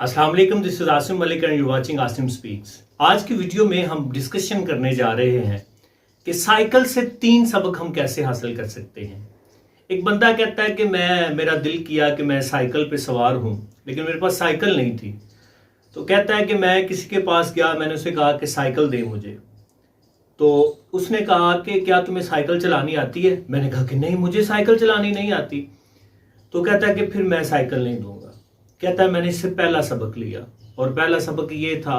अस्सलाम वालेकुम, this is Asim Malik and you watching Asim speaks. आज की वीडियो में हम डिस्कशन करने जा रहे हैं कि साइकिल से 3 सबक हम कैसे हासिल कर सकते हैं। एक बंदा कहता है कि मेरा दिल किया कि मैं साइकिल पे सवार हूं, लेकिन मेरे पास साइकिल नहीं थी। तो कहता है कि मैं किसी के पास गया, मैंने उसे कहा कि साइकिल दे मुझे। तो उसने कहा कि क्या तुम्हें साइकिल चलानी आती है? मैंने कहा कि नहीं, मुझे साइकिल चलानी नहीं आती। तो कहता है कि फिर मैं साइकिल नहीं दूंगा। कहता है मैंने इससे पहला सबक लिया, और पहला सबक ये था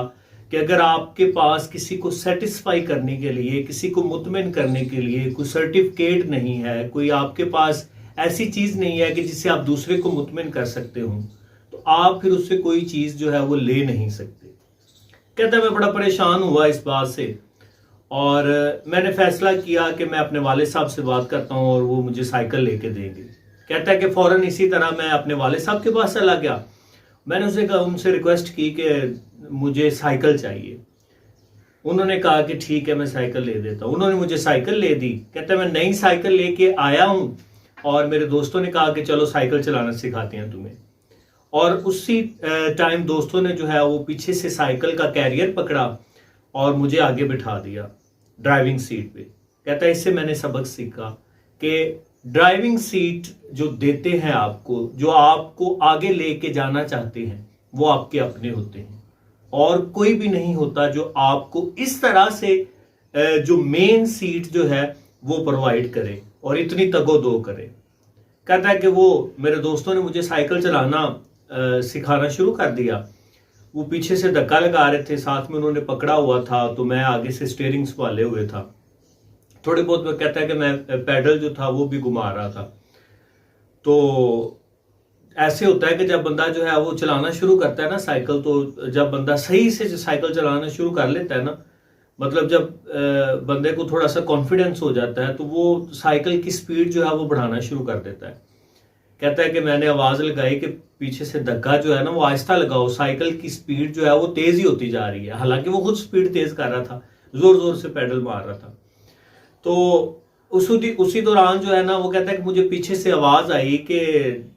कि अगर आपके पास किसी को सेटिस्फाई करने के लिए, किसी को मुतमिन करने के लिए कोई सर्टिफिकेट नहीं है, कोई आपके पास ऐसी चीज नहीं है कि जिससे आप दूसरे को मुतमिन कर सकते हो, तो आप फिर उससे कोई चीज जो है वो ले नहीं सकते। कहता है मैं बड़ा परेशान हुआ इस बात से, और मैंने फैसला किया कि मैं अपने वालिद साहब से बात करता हूँ और वो मुझे साइकिल लेके देंगे। कहता है कि फौरन इसी तरह मैं अपने वालिद साहब के पास चला गया। मैंने उनसे रिक्वेस्ट की कि मुझे साइकिल चाहिए। उन्होंने कहा कि ठीक है, मैं साइकिल ले देता हूँ। उन्होंने मुझे साइकिल ले दी। कहता है मैं नई साइकिल लेके आया हूँ और मेरे दोस्तों ने कहा कि चलो साइकिल चलाना सिखाते हैं तुम्हें। और उसी टाइम दोस्तों ने जो है वो पीछे से साइकिल का कैरियर पकड़ा और मुझे आगे बिठा दिया ड्राइविंग सीट पे। कहता है इससे मैंने सबक सीखा कि ड्राइविंग सीट जो देते हैं आपको, जो आपको आगे लेके जाना चाहते हैं, वो आपके अपने होते हैं, और कोई भी नहीं होता जो आपको इस तरह से जो मेन सीट जो है वो प्रोवाइड करे और इतनी तगोदो करे। कहता है कि वो मेरे दोस्तों ने मुझे साइकिल चलाना सिखाना शुरू कर दिया। वो पीछे से धक्का लगा रहे थे, साथ में उन्होंने पकड़ा हुआ था, तो मैं आगे से स्टीयरिंग संभाले हुए था। थोड़े बहुत में कहता है कि मैं पैडल जो था वो भी घुमा रहा था। तो ऐसे होता है कि जब बंदा जो है वो चलाना शुरू करता है ना साइकिल, तो जब बंदा सही से साइकिल चलाना शुरू कर लेता है ना, मतलब जब बंदे को थोड़ा सा कॉन्फिडेंस हो जाता है, तो वो साइकिल की स्पीड जो है वो बढ़ाना शुरू कर देता है। कहता है कि मैंने आवाज लगाई कि पीछे से धक्का जो है ना वो आहिस्ता लगाओ, साइकिल की स्पीड जो है वो तेज ही होती जा रही है। हालांकि वो खुद स्पीड तेज कर रहा था, जोर जोर से पैडल मार रहा था। तो उसी दौरान जो है ना वो कहता है कि मुझे पीछे से आवाज आई कि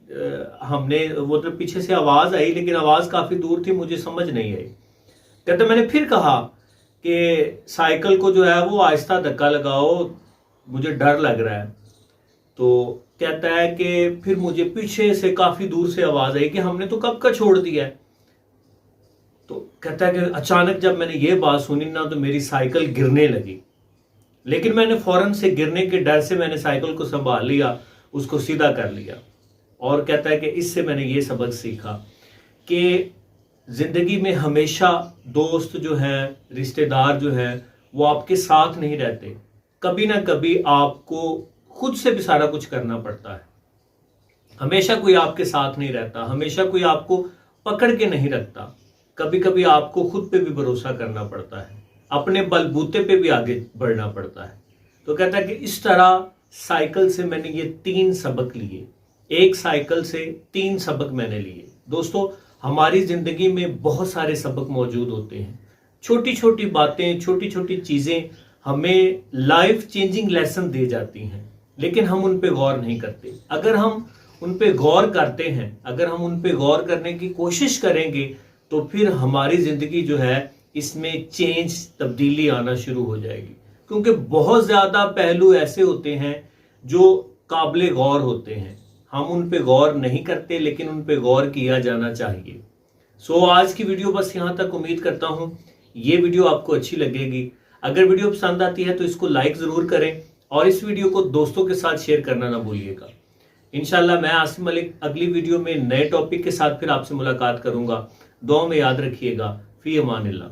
तो पीछे से आवाज आई, लेकिन आवाज काफी दूर थी, मुझे समझ नहीं आई। कहता मैंने फिर कहा कि साइकिल को जो है वो आहिस्ता धक्का लगाओ, मुझे डर लग रहा है। तो कहता है कि फिर मुझे पीछे से काफी दूर से आवाज आई कि हमने तो कब का छोड़ दिया है। तो कहता है कि अचानक जब मैंने ये बात सुनी ना, तो मेरी साइकिल गिरने लगी, लेकिन मैंने फौरन से गिरने के डर से मैंने साइकिल को संभाल लिया, उसको सीधा कर लिया। और कहता है कि इससे मैंने ये सबक सीखा कि जिंदगी में हमेशा दोस्त जो हैं, रिश्तेदार जो हैं, वो आपके साथ नहीं रहते। कभी ना कभी आपको खुद से भी सारा कुछ करना पड़ता है। हमेशा कोई आपके साथ नहीं रहता, हमेशा कोई आपको पकड़ के नहीं रखता। कभी कभी आपको खुद पे भी भरोसा करना पड़ता है, अपने बलबूते पे भी आगे बढ़ना पड़ता है। तो कहता है कि इस तरह साइकिल से मैंने ये 3 सबक लिए। एक साइकिल से 3 सबक मैंने लिए। दोस्तों, हमारी जिंदगी में बहुत सारे सबक मौजूद होते हैं। छोटी छोटी बातें, छोटी छोटी चीजें हमें लाइफ चेंजिंग लेसन दे जाती हैं, लेकिन हम उन पे गौर नहीं करते। अगर हम उन पे गौर करते हैं, अगर हम उन पे गौर करने की कोशिश करेंगे, तो फिर हमारी जिंदगी जो है इसमें चेंज, तब्दीली आना शुरू हो जाएगी। क्योंकि बहुत ज्यादा पहलू ऐसे होते हैं जो काबिल गौर होते हैं, हम उन पे गौर नहीं करते, लेकिन उन पे गौर किया जाना चाहिए। आज की वीडियो बस यहां तक। उम्मीद करता हूं ये वीडियो आपको अच्छी लगेगी। अगर वीडियो पसंद आती है तो इसको लाइक जरूर करें, और इस वीडियो को दोस्तों के साथ शेयर करना ना भूलिएगा। इंशाल्लाह मैं आसिम मलिक अगली वीडियो में नए टॉपिक के साथ फिर आपसे मुलाकात करूंगा। दुआ में याद रखिएगा। फी अमानिल्लाह।